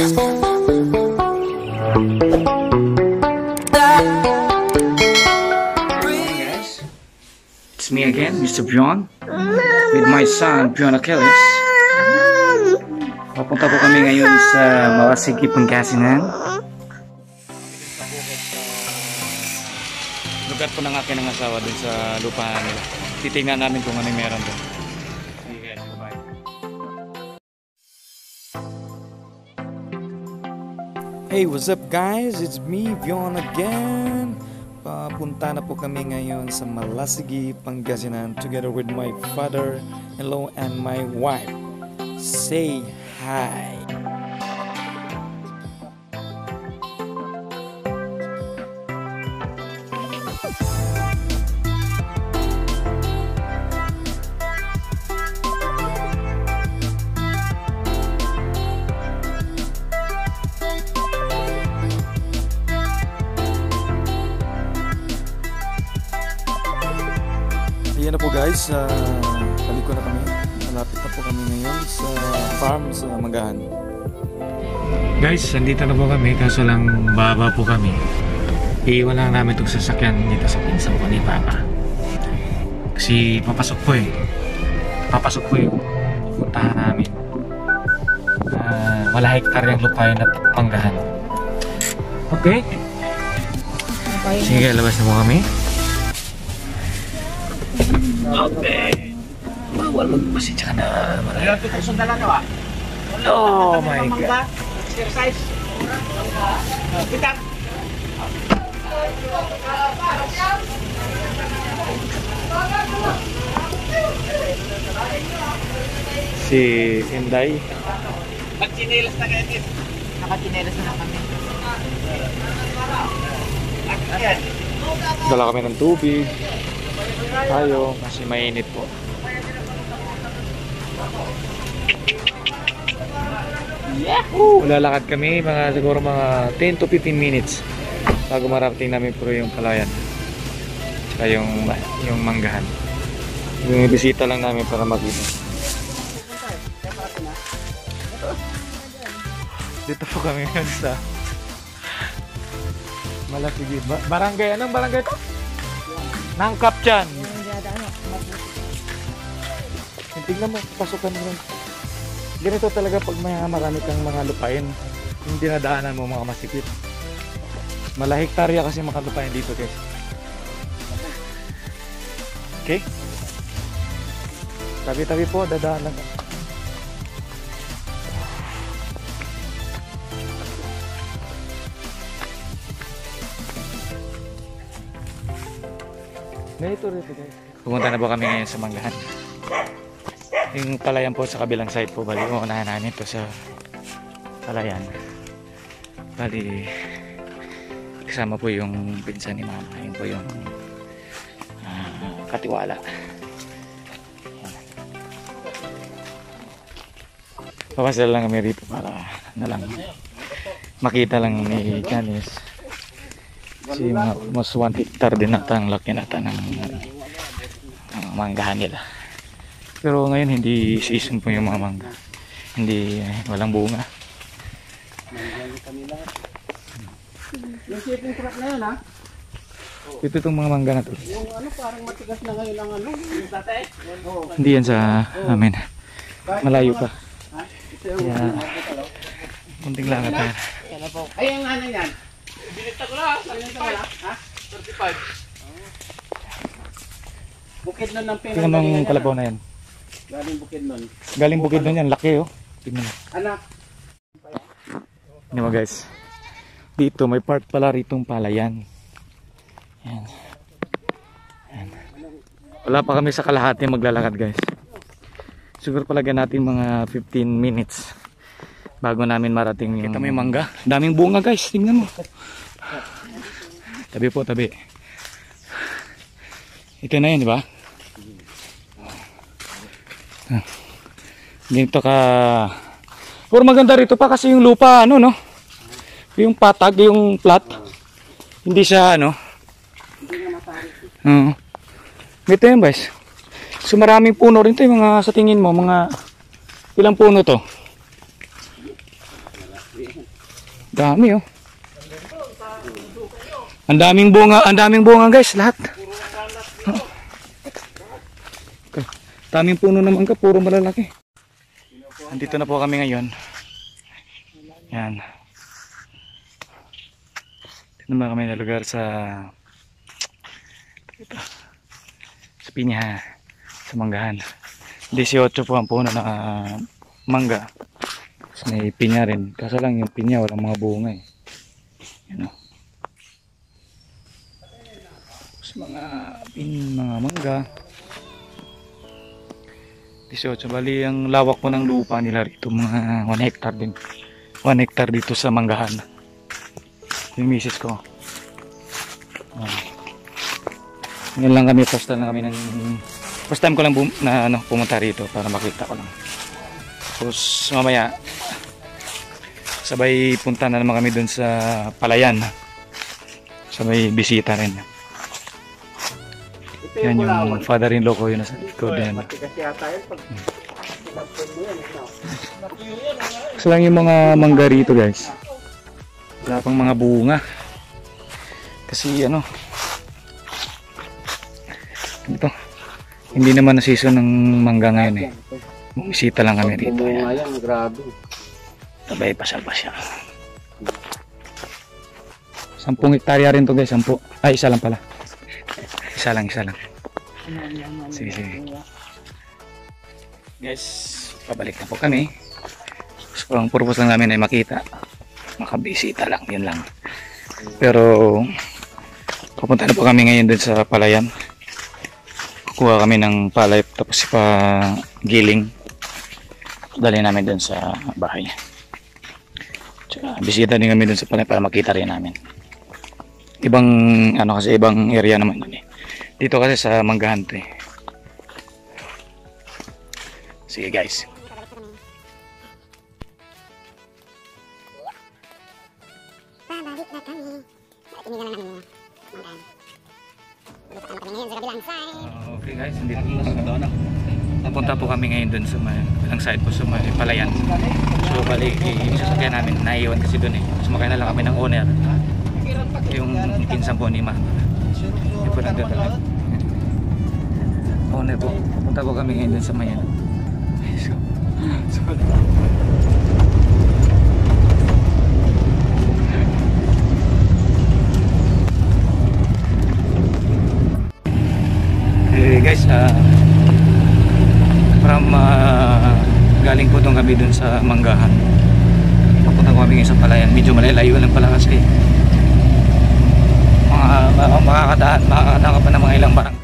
Guys, it's me again, Mr. Bjorn, with my son, Bjorn Achilles. Papunta po kami ngayon sa Malasigi, Pangasinan. Lugar po ng akin ng asawa dun sa lupahan nila. Titingnan namin kung ano meron doon. Hey, what's up guys? It's me, Bjorn again. Papunta na po kami ngayon sa Malasigi, Pangasinan together with my father-in-law and my wife. Say hi. Ayan na po guys, paliko na kami. Malapit na po kami ngayon sa farm sa Magahan. Guys, nandito na po kami, kaso lang baba po kami. Iiwan lang namin itong sasakyan dito sa pinsan po ni Papa. Kasi papasok po yung pupuntahan namin. Wala hektar yung lupa yun at Panggahan. Okay? Sige, labas na po kami. Okay. Bawal magpasensya ka na. Oh my God. Exercise. Kita. Si Inday. Magchinelas na kayo. Nakachinelas na kami. Ayan. Dala kami ng tubig. Tayo, kasi mainit po. Yahoo! Lalakad kami siguro mga 10 to 15 minutes bago marating namin po yung Palayan. Tsaka yung Manggahan. Yung bisita lang namin para makita. Dito po kami ngayon sa Malasigi. Barangay, anong barangay to? Nangkap dyan. Tingnan mo, pasukan mo. Ganito talaga pag marami kang mga lupain, yung dinadaanan mo mga masikip. Malahektarya kasi mga lupain dito guys. Okay? Tabi-tabi po, dadaan lang. Rito guys. Pumunta na po kami ngayon sa Manggahan. Yung Palayan po sa kabilang side po. Bali, uunahan namin ito sa Palayan. Bali, kasama po yung pinsan ni Mama. Yun po yung katiwala. Papasal lang kami rito para makita lang ni Janice. Kasi almost 1 hectare din nata ang laki nata ng manggahan nila. Pero ngayon hindi season po yung mga mangga. Hindi, walang bunga. Yung shipping truck na yun ha? Ito itong mga mangga na to. Yung ano parang matigas na ngayon ang ano. Yung tatay? Hindi yan sa amin. Malayo pa. Kaya, kunting lang ata. Ay, ang ano yan? Binita ko lang. Binita ko lang. Ha? 35. Bukid nun ng pera. Tingnan mo ang kalabaw na yan. Galing bukid nun. Galing bukid nun yan. Laki oh. Tingnan mo. Anak. Tingnan mo guys. Dito may part pala ritong Palayan. Yan. Yan. Wala pa kami sa kalahati maglalakad guys. Siguro palagyan natin mga 15 minutes bago namin marating yung... Kita may mangga. Daming bunga guys. Tingnan mo. Tabi po, tabi. Ito na yun, di ba? Ganito ka. Pero maganda rito pa kasi yung lupa, ano, no? Yung patag, yung flat. Hindi siya, ano? Ito yun, guys. So maraming puno rin to, yung mga, sa tingin mo, mga ilang puno to? Dami oh. Ang daming bunga guys, lahat. Okay. Daming puno naman ka, puro malalaki. Andito na po kami ngayon. Yan. Dito naman kami na lugar sa Pinya, sa Manggahan. 18 po ang puno na mangga. Tapos may pinya rin. Kaso lang yung pinya walang mga bunga eh. Yan o. Tapos mga mangga. 18. Bali ang lawak po ng lupa nila rito. Mga 1 hectare din. 1 hectare dito sa Manggahan. Yung misis ko. Ngayon lang kami, first time ko lang pumunta rito para makita ko lang. Tapos mamaya sabay punta na naman kami dun sa Palayan. Sabay bisita rin. Yan yung father-in-law ko yun nasa likod yan. Kasi lang yung mga mangga rito guys. Wala pang mga bunga. Kasi ano, ito, hindi naman na season ng mangga ngayon eh. Bumisita lang kami rito. Ayan, grabe. Sabay pasal-pasal. 10 hektarya rin to guys, 10. Ay, isa lang pala. Isa lang. Sige. Guys, pabalik na po kami. So, ang purpose lang namin ay makita. Makabisita lang, yun lang. Pero, pupunta na po kami ngayon dun sa Palayan. Kuha kami ng palay tapos giling. Dali namin dun sa bahay. Tsaka bisita din kami dun sa palay para makita rin namin. Ibang kasi ibang area naman yun eh. Dito kasi sa Manggahan to eh. Sige guys. Pabalik na kami. Tingnan na namin Manggahan. Okay guys, napunta po kami ngayon dun sa ilang side po sa Palayan. So balik yung sasakyan namin, naiwan kasi dun eh. Sumakay na lang kami ng owner. Yung pinsan po ni Ma. Yung po nagdadala. Owner po, pupunta po kami ngayon dun sa Mayan. Guys, galing po doon kami dun sa Manggahan. Papunta ko kami ngayon sa Palayan. Medyo malalayo lang pala kasi makakadaan ka pa ng mga ilang barangay.